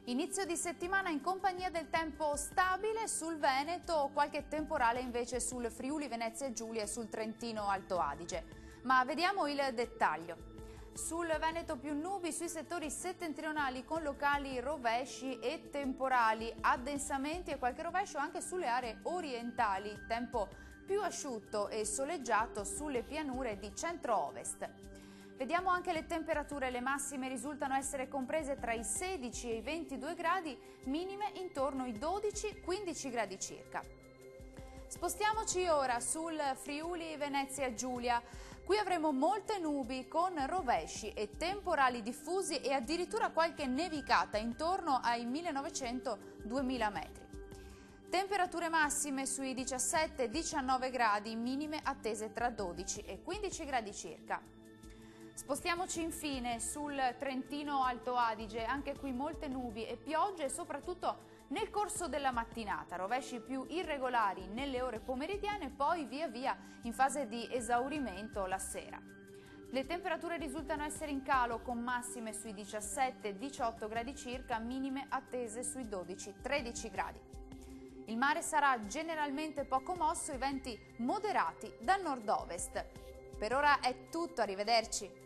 Inizio di settimana in compagnia del tempo stabile sul Veneto, qualche temporale invece sul Friuli Venezia Giulia e sul Trentino Alto Adige. Ma vediamo il dettaglio. Sul Veneto più nubi sui settori settentrionali con locali rovesci e temporali, addensamenti e qualche rovescio anche sulle aree orientali, tempo più asciutto e soleggiato sulle pianure di centro-ovest. Vediamo anche le temperature, le massime risultano essere comprese tra i 16 e i 22 gradi, minime intorno ai 12-15 gradi circa. Spostiamoci ora sul Friuli Venezia Giulia. Qui avremo molte nubi con rovesci e temporali diffusi e addirittura qualche nevicata intorno ai 1900-2000 metri. Temperature massime sui 17-19 gradi, minime attese tra 12 e 15 gradi circa. Spostiamoci infine sul Trentino Alto Adige, anche qui molte nubi e piogge, soprattutto nel corso della mattinata, rovesci più irregolari nelle ore pomeridiane, poi via via in fase di esaurimento la sera. Le temperature risultano essere in calo con massime sui 17-18 gradi circa, minime attese sui 12-13 gradi. Il mare sarà generalmente poco mosso e venti moderati dal nord-ovest. Per ora è tutto, arrivederci.